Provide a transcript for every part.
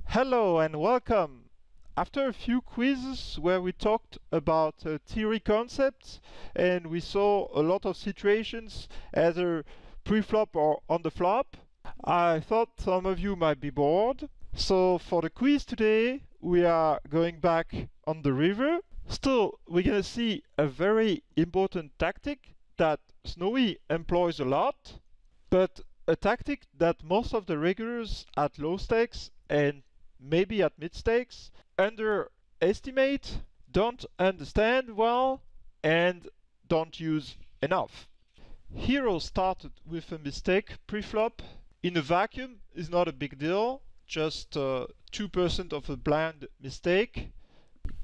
Hello and welcome! After a few quizzes where we talked about theory concepts and we saw a lot of situations either pre-flop or on the flop, I thought some of you might be bored. So for the quiz today we are going back on the river. Still, we're gonna see a very important tactic that Snowy employs a lot, but a tactic that most of the regulars at low stakes and maybe at mid stakes underestimate, don't understand well, and don't use enough. Hero started with a mistake pre-flop. In a vacuum is not a big deal, just 2% of a blind mistake,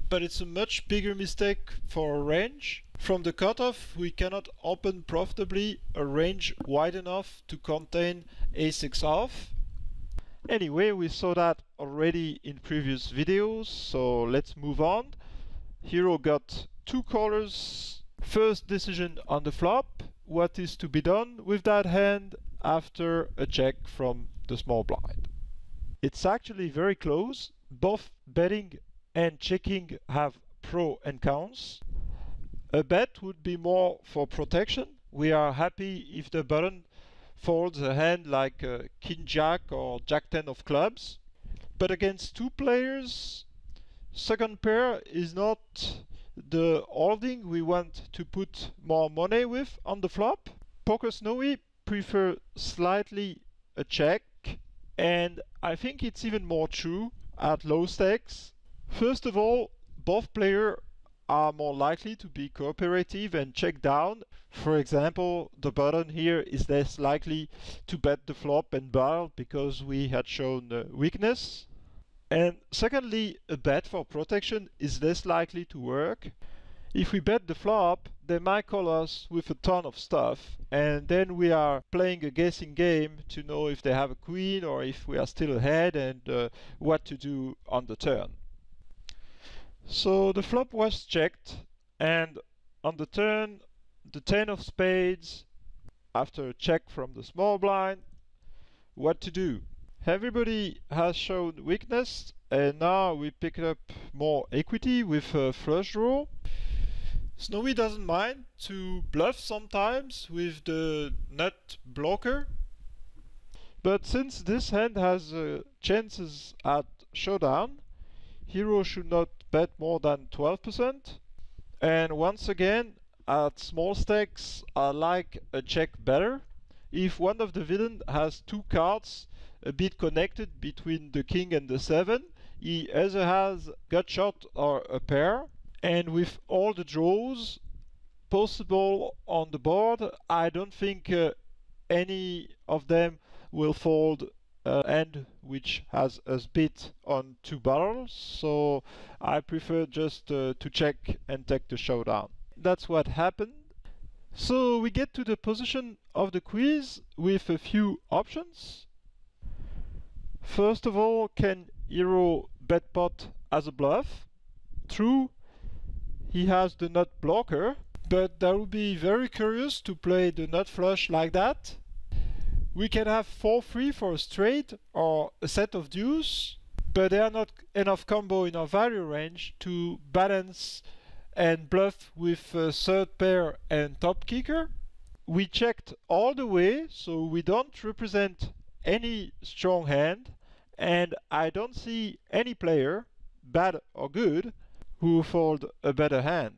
but it's a much bigger mistake for a range. From the cutoff we cannot open profitably a range wide enough to contain a6 off. Anyway, we saw that already in previous videos, so let's move on. Hero got two callers. First decision on the flop. What is to be done with that hand after a check from the small blind? It's actually very close. Both betting and checking have pro and cons. A bet would be more for protection. We are happy if the button folds a hand like King Jack or Jack 10 of clubs. But against two players, second pair is not the holding we want to put more money with on the flop. Pokersnowie prefer slightly a check, and I think it's even more true at low stakes. First of all, both players are more likely to be cooperative and check down. For example, the button here is less likely to bet the flop and barrel because we had shown weakness. And secondly, a bet for protection is less likely to work. If we bet the flop, they might call us with a ton of stuff, and then we are playing a guessing game to know if they have a queen or if we are still ahead and what to do on the turn. So the flop was checked, and on the turn the 10 of spades after a check from the small blind. What to do? Everybody has shown weakness, and now we pick up more equity with a flush draw. Snowy doesn't mind to bluff sometimes with the nut blocker, but since this hand has chances at showdown, Hero should not bet more than 12%. And once again, at small stakes I like a check better. If one of the villain has two cards a bit connected between the king and the 7, he either has gut shot or a pair, and with all the draws possible on the board, I don't think any of them will fold hand which has a spit on two barrels, so I prefer just to check and take the showdown. That's what happened. So we get to the position of the quiz with a few options. First of all, can Hero bet pot as a bluff? True, he has the nut blocker, but that would be very curious to play the nut flush like that. We can have 4-3 for a straight or a set of deuce, but there are not enough combo in our value range to balance and bluff with a third pair and top kicker. We checked all the way, so we don't represent any strong hand, and I don't see any player, bad or good, who fold a better hand.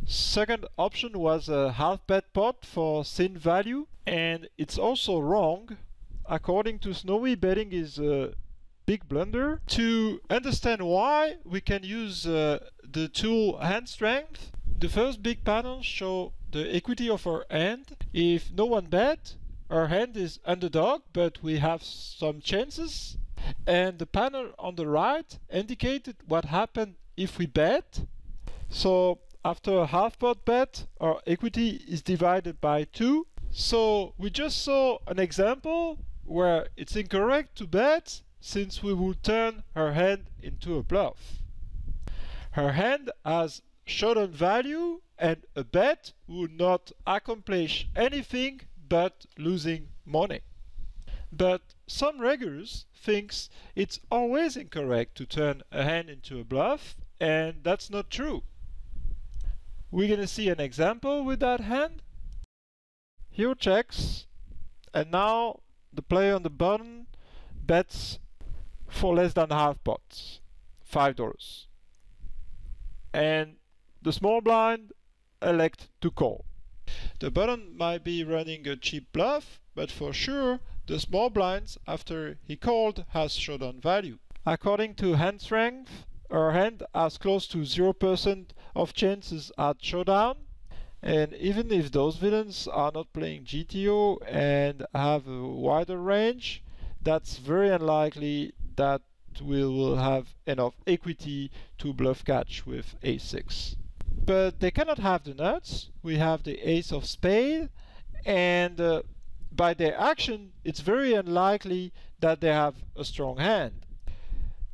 Second option was a half bet pot for thin value, and it's also wrong. According to Snowy, betting is a big blunder. To understand why, we can use the tool hand strength. The first big panels show the equity of our hand. If no one bet, our hand is underdog, but we have some chances. And the panel on the right indicated what happened if we bet. So after a half pot bet, our equity is divided by 2. So we just saw an example where it's incorrect to bet since we will turn her hand into a bluff. Her hand has showdown value and a bet would not accomplish anything but losing money. But some regulars thinks it's always incorrect to turn a hand into a bluff, and that's not true. We're gonna see an example with that hand. Hero checks, and now the player on the button bets for less than half pots, $5. And the small blind elect to call. The button might be running a cheap bluff, but for sure the small blinds after he called has showdown value. According to hand strength, our hand has close to 0% of chances at showdown, and even if those villains are not playing GTO and have a wider range, that's very unlikely that we will have enough equity to bluff catch with ace-6. But they cannot have the nuts. We have the ace of spade, and by their action it's very unlikely that they have a strong hand.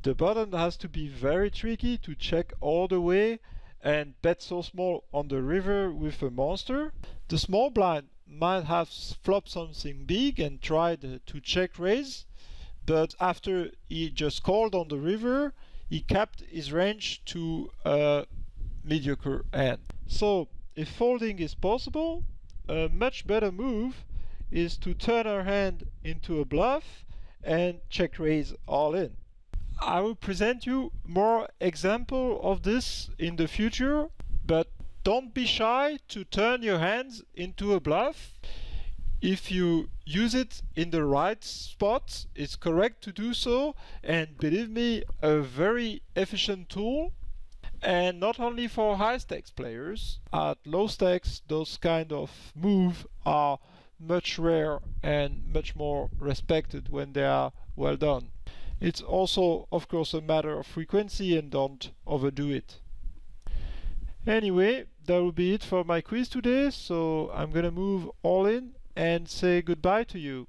The button has to be very tricky to check all the way and bet so small on the river with a monster. The small blind might have flopped something big and tried to check raise, but after he just called on the river, he capped his range to a mediocre hand. So if folding is possible, a much better move is to turn our hand into a bluff and check raise all in. I will present you more examples of this in the future, but don't be shy to turn your hands into a bluff. If you use it in the right spot, it's correct to do so, and believe me, a very efficient tool. And not only for high stakes players, at low stakes those kind of moves are much rare and much more respected when they are well done. It's also, of course, a matter of frequency, and don't overdo it. Anyway, that will be it for my quiz today, so I'm gonna move all in and say goodbye to you.